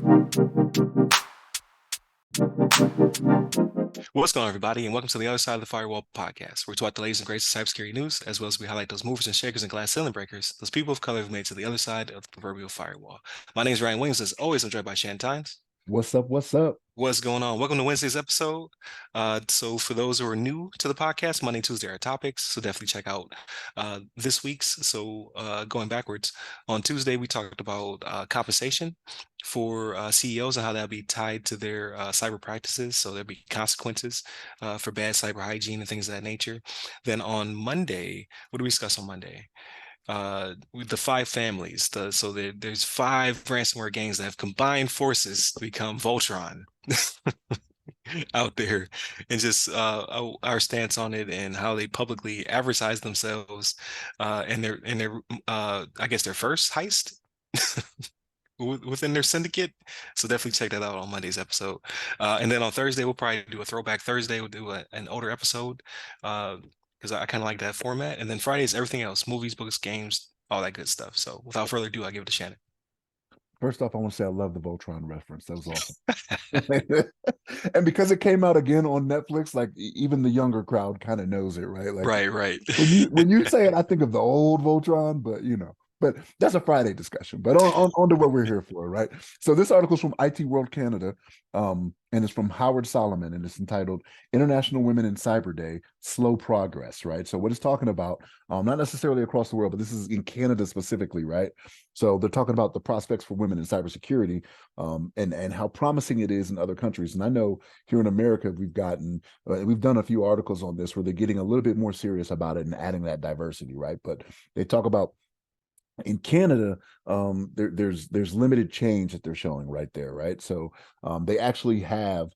What's going on, everybody, and welcome to the other side of the Firewall podcast, where we talk about the latest and greatest cybersecurity news, as well as we highlight those movers and shakers and glass ceiling breakers, those people of color who've made it to the other side of the proverbial firewall. My name is Ryan Williams. As always, I'm joined by Shannon Tynes. What's up? What's up? What's going on? Welcome to Wednesday's episode. So for those who are new to the podcast, Monday and Tuesday are topics, so definitely check out this week's. So going backwards, on Tuesday we talked about compensation for CEOs and how that'll be tied to their cyber practices. So there'll be consequences for bad cyber hygiene and things of that nature. Then on Monday, what do we discuss on Monday? With the five families. There's five ransomware gangs that have combined forces to become Voltron out there, and just our stance on it and how they publicly advertise themselves and their I guess their first heist within their syndicate. So definitely check that out on Monday's episode. And then on Thursday we'll probably do a throwback Thursday. We'll do an older episode. Because I kind of like that format. And then Friday is everything else: movies, books, games, all that good stuff. So without further ado, I give it to Shannon. First off, I want to say I love the Voltron reference. That was awesome. And because it came out again on Netflix, like even the younger crowd kind of knows it, right? Like Right. when you say it, I think of the old Voltron, but that's a Friday discussion. But on to what we're here for, right? So this article is from IT World Canada, and it's from Howard Solomon, and it's entitled "International Women in Cyber Day: Slow Progress." Right. So what it's talking about, not necessarily across the world, but this is in Canada specifically, right? So they're talking about the prospects for women in cybersecurity, and how promising it is in other countries. And I know here in America we've done a few articles on this where they're getting a little bit more serious about it and adding that diversity, right? But they talk about in Canada, there's limited change that they're showing right there, right? So they actually have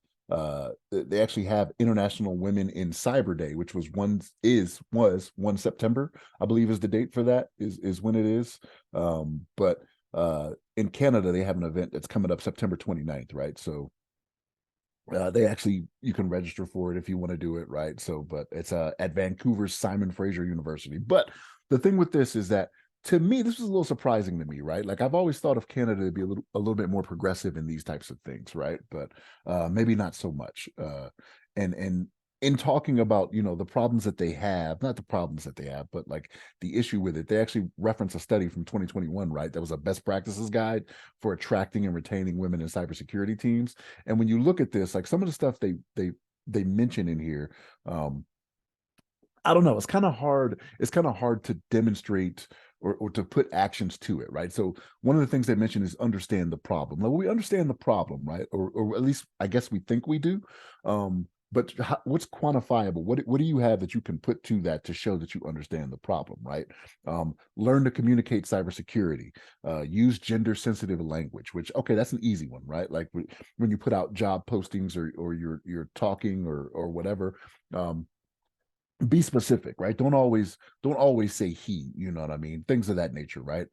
International Women in Cyber Day, which was 1 September, I believe is the date for that, is when it is. But in Canada, they have an event that's coming up September 29th, right? So you can register for it if you want to do it, right? So, but it's at Vancouver's Simon Fraser University. But the thing with this is that, to me, this was a little surprising to me, right? Like I've always thought of Canada to be a little bit more progressive in these types of things, right? But maybe not so much. And in talking about, the problems that they have, not the problems that they have, but like the issue with it, they actually reference a study from 2021, right? That was a best practices guide for attracting and retaining women in cybersecurity teams. And when you look at this, like some of the stuff they mention in here, I don't know. It's kind of hard. It's kind of hard to demonstrate or to put actions to it, right? So one of the things they mentioned is understand the problem. Well, we understand the problem, right? Or at least I guess we think we do. But what's quantifiable? What do you have that you can put to that to show that you understand the problem, right? Learn to communicate cybersecurity. Use gender sensitive language, which, okay, that's an easy one, right? Like when you put out job postings or you're talking or whatever. Be specific, right? Don't always say he, you know what I mean? Things of that nature, right?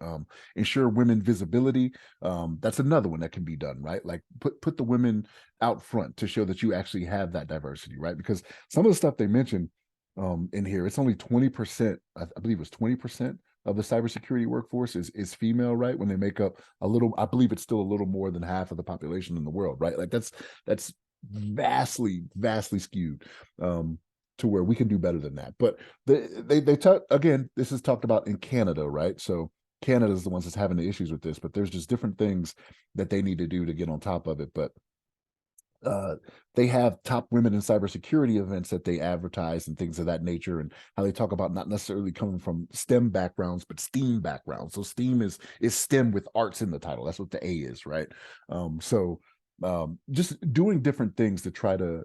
Ensure women visibility. That's another one that can be done, right? Like put the women out front to show that you actually have that diversity, right? Because some of the stuff they mentioned in here, it's only 20%, I believe it's 20% of the cybersecurity workforce is female, right? When they make up I believe it's still a little more than half of the population in the world, right? Like that's vastly skewed. To where we can do better than that. But they talk again, this is talked about in Canada, right? So Canada is the ones that's having the issues with this, but there's just different things that they need to do to get on top of it. But they have top women in cybersecurity events that they advertise and things of that nature, and how they talk about not necessarily coming from STEM backgrounds, but STEAM backgrounds. So STEAM is STEM with arts in the title. That's what the A is, right? Just doing different things to try to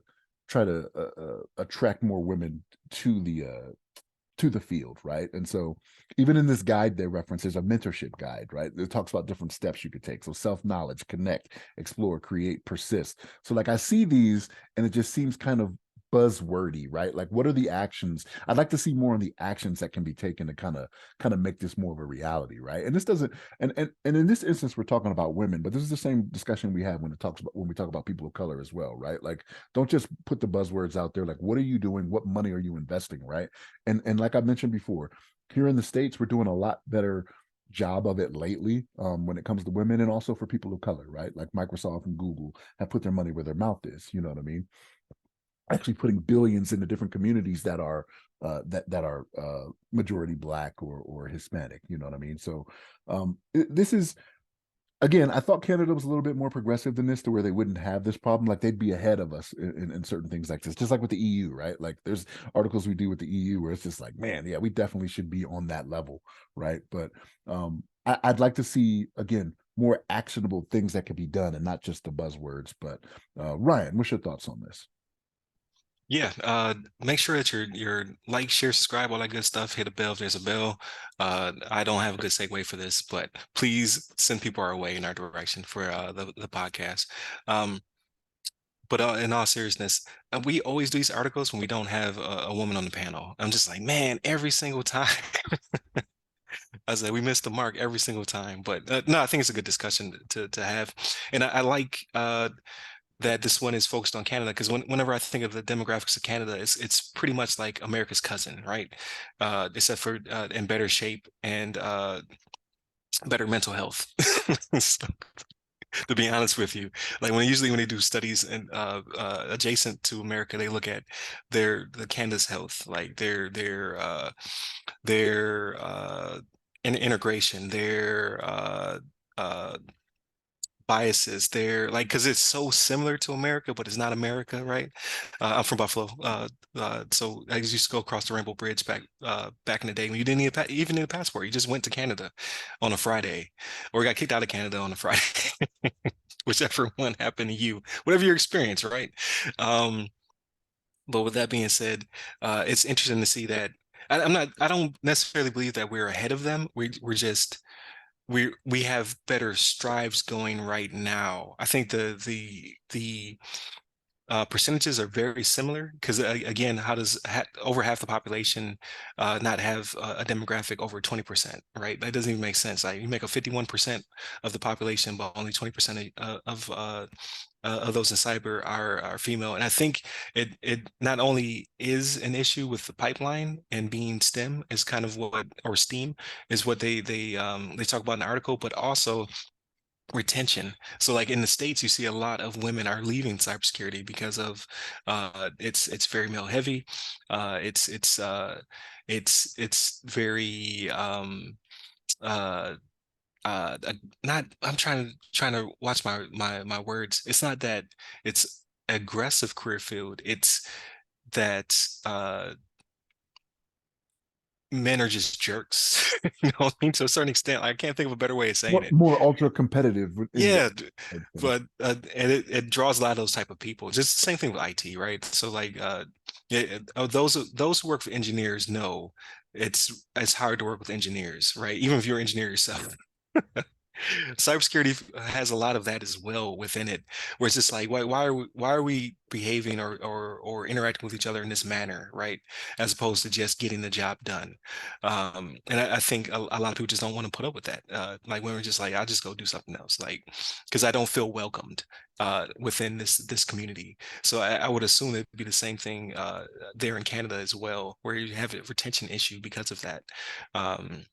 attract more women to the field, right? And so even in this guide they reference, there's a mentorship guide, right? It talks about different steps you could take. So self-knowledge, connect, explore, create, persist. So like I see these and it just seems kind of buzzwordy, right? Like what are the actions? I'd like to see more on the actions that can be taken to kind of make this more of a reality, right? And this doesn't and in this instance we're talking about women, but this is the same discussion we have when we talk about people of color as well, right? Like don't just put the buzzwords out there. Like what are you doing? What money are you investing, right? And like I mentioned before, here in the States we're doing a lot better job of it lately when it comes to women and also for people of color, right? Like Microsoft and Google have put their money where their mouth is. You know what I mean? Actually putting billions into different communities that are that are majority black or Hispanic. You know what I mean? So this is again, I thought Canada was a little bit more progressive than this, to where they wouldn't have this problem. Like they'd be ahead of us in certain things like this, just like with the EU, right? Like there's articles we do with the EU where it's just like, man, yeah, we definitely should be on that level, right? But I'd like to see again more actionable things that could be done, and not just the buzzwords. But Ryan, what's your thoughts on this? Yeah, make sure that you're like, share, subscribe, all that good stuff. Hit a bell if there's a bell. I don't have a good segue for this, but please send people our way in our direction for the podcast. Um, but in all seriousness, we always do these articles when we don't have a woman on the panel. I'm just like, man, every single time. I was like, we missed the mark every single time. But no, I think it's a good discussion to have, and I like that this one is focused on Canada, because whenever I think of the demographics of Canada, it's pretty much like America's cousin, right? Except for in better shape and better mental health. So, to be honest with you, like when they do studies and adjacent to America, they look at the Canada's health, like their integration, their uh, biases there, like, because it's so similar to America, but it's not America, right? I'm from Buffalo, so I used to go across the Rainbow Bridge back in the day when you didn't need even need a passport. You just went to Canada on a Friday, or got kicked out of Canada on a Friday, whichever one happened to you, whatever your experience, right? Um, but with that being said, it's interesting to see that. I don't necessarily believe that we're ahead of them. We're just we have better strives going right now. I think the percentages are very similar because again, how does over half the population not have a demographic over 20%, right? That doesn't even make sense. Like you make a 51% of the population, but only 20% of those in cyber are female. And I think it not only is an issue with the pipeline and being STEM is kind of what, or STEAM is what they talk about in the article, but also retention. So like in the States, you see a lot of women are leaving cybersecurity because of it's very male heavy. It's very uh not I'm trying to watch my words. It's not that it's aggressive career field. It's that men are just jerks. You know what I mean? To a certain extent, I can't think of a better way of saying it. More ultra competitive is what Yeah, I'd say. but and it draws a lot of those type of people. Just the same thing with IT, right? So like yeah, those who work for engineers know it's hard to work with engineers, right? Even if you're an engineer yourself. Cybersecurity has a lot of that as well within it, where it's just like, why are we behaving or interacting with each other in this manner, right? As opposed to just getting the job done. And I think a lot of people just don't want to put up with that. Like when we're just like, I'll just go do something else, like because I don't feel welcomed within this community. So I would assume it'd be the same thing there in Canada as well, where you have a retention issue because of that. Um,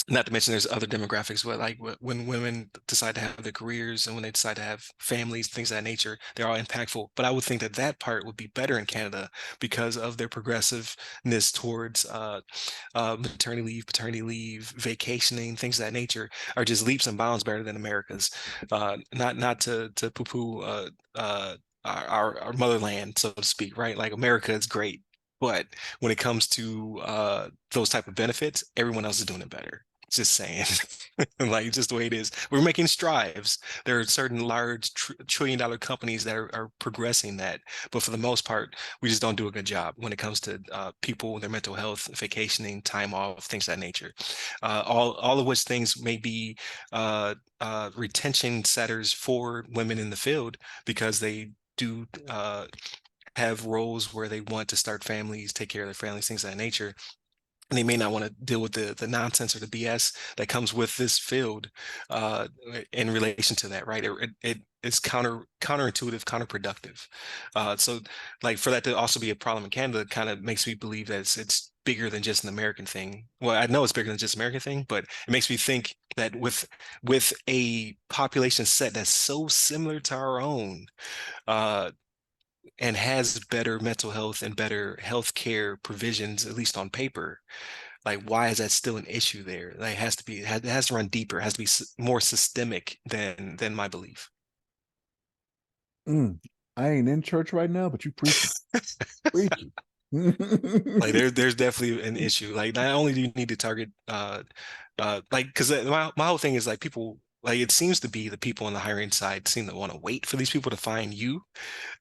Not to mention there's other demographics where like when women decide to have their careers and when they decide to have families, things of that nature, they're all impactful. But I would think that that part would be better in Canada because of their progressiveness towards maternity leave, paternity leave, vacationing, things of that nature are just leaps and bounds better than America's. Not to poo-poo our motherland, so to speak, right? Like America is great. But when it comes to those type of benefits, everyone else is doing it better. Just saying, like just the way it is. We're making strides. There are certain large trillion-dollar companies that are progressing that, but for the most part, we just don't do a good job when it comes to people, their mental health, vacationing, time off, things of that nature. All of which things may be retention setters for women in the field because they do have roles where they want to start families, take care of their families, things of that nature. And they may not want to deal with the nonsense or the BS that comes with this field in relation to that, right? it's counterintuitive, counterproductive. So like for that to also be a problem in Canada kind of makes me believe that it's bigger than just an American thing. Well, I know it's bigger than just American thing, but it makes me think that with a population set that's so similar to our own, uh, and has better mental health and better healthcare provisions, at least on paper, like why is that still an issue there? Like it has to be, it has to run deeper, it has to be more systemic than my belief. Mm, I ain't in church right now, but you preaching, preaching. Like there's definitely an issue. Like not only do you need to target like because my whole thing is like people like it seems to be the people on the hiring side seem to want to wait for these people to find you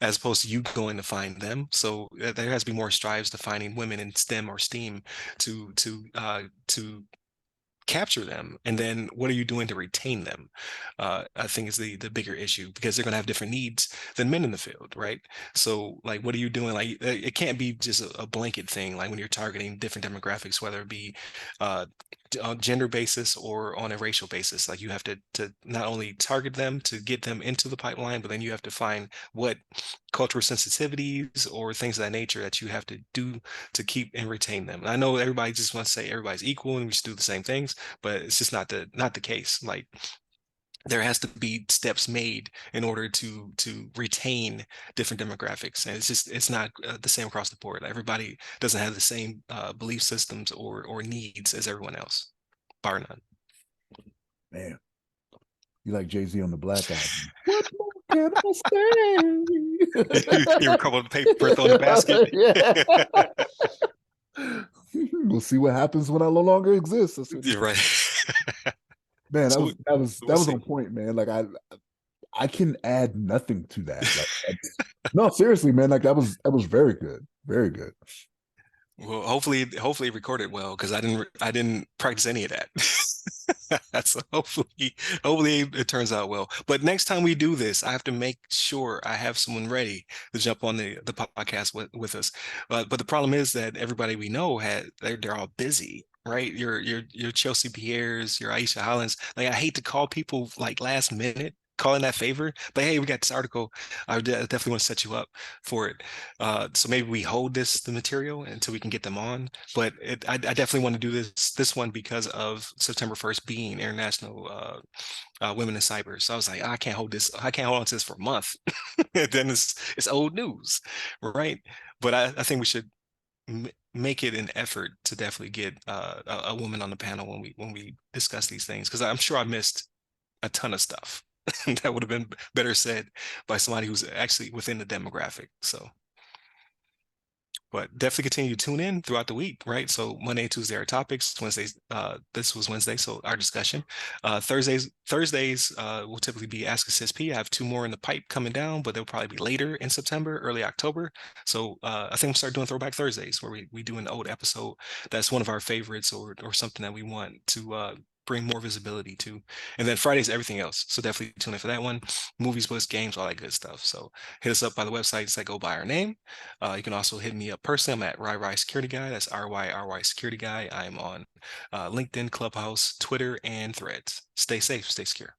as opposed to you going to find them. So there has to be more strives to finding women in STEM or STEAM to capture them, and then what are you doing to retain them? I think is the bigger issue because they're going to have different needs than men in the field, right? So like what are you doing? Like it can't be just a blanket thing, like when you're targeting different demographics, whether it be uh on gender basis or on a racial basis. Like you have to not only target them to get them into the pipeline, but then you have to find what cultural sensitivities or things of that nature that you have to do to keep and retain them. And I know everybody just wants to say everybody's equal and we should do the same things, but it's just not the case. Like there has to be steps made in order to retain different demographics, and it's not the same across the board. Everybody doesn't have the same belief systems or needs as everyone else, bar none. Man, you like Jay-Z on the Black album. What more can I say? You recover the paper, throw in the basket. Yeah. We'll see what happens when I no longer exist. That's what he You're said. right. Man, So we'll that was on see. point, man. Like I can add nothing to that. Like no, seriously, man. Like that was very good. Very good. Well, hopefully it recorded well because I didn't practice any of that. So hopefully it turns out well. But next time we do this, I have to make sure I have someone ready to jump on the podcast with us. But the problem is that everybody we know they're all busy, right? Your Chelsea Pierre's, your Aisha Hollins. Like I hate to call people like last minute. Calling that favor, but hey, we got this article. Definitely want to set you up for it. So maybe we hold the material until we can get them on. But I definitely want to do this one because of September 1st being International Women in Cyber. So I was like, I can't hold this. I can't hold on to this for a month. Then it's old news, right? But I think we should make it an effort to definitely get a woman on the panel when we discuss these things because I'm sure I missed a ton of stuff that would have been better said by somebody who's actually within the demographic. So but definitely continue to tune in throughout the week, right? So Monday and Tuesday are topics. Wednesdays, this was Wednesday, so our discussion. Thursdays will typically be Ask a CSP. I have two more in the pipe coming down, but they'll probably be later in September, early October. So I think we'll start doing Throwback Thursdays, where we do an old episode that's one of our favorites or something that we want to bring more visibility to. And then Fridays, everything else. So definitely tune in for that one. Movies, books, games, all that good stuff. So hit us up by the websites that go by our name. You can also hit me up personally. I'm at RyRy Security Guy. That's RYRY Security Guy. I'm on LinkedIn, Clubhouse, Twitter, and Threads. Stay safe, stay secure.